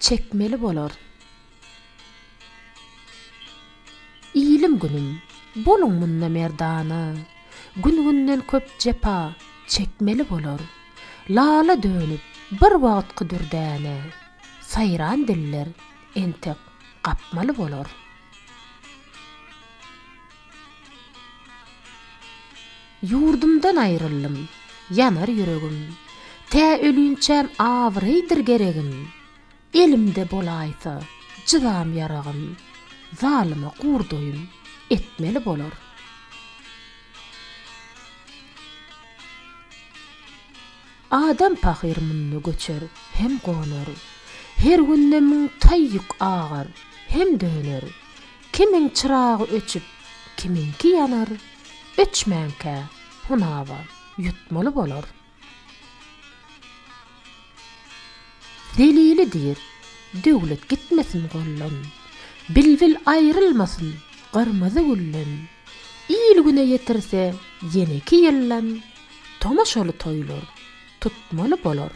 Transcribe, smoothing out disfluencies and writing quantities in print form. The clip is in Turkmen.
çekmeli bolar. İlim günüm, bolun munna merdana, gün-günden köp cepa çekmeli bolar. Lala dönüp bir wagt dürdäne, sayran diller entek gapmaly bolar. Yurdumdan ayrıllım, yanar yüregim. Tä ölünçem awrydyr geregim. Elimde bolaýsa, jydam yaragym. Zalyma gurdoyum etmeli bolar. Adam pahyr munnu göçer, hem gonar. Her günde müň taýyk agar, hem döner. Kimiň çıragy öçüp, kiminki yanar. Öçmänkä hunawa yutmaly bolar. Delilidir, döwlet gitmesin gollan. Bilbil ayrılmasın, garmazy güllen. İl güne yetirse, yeneki yellan. Tomaşaly toýlar tutmaly bolar.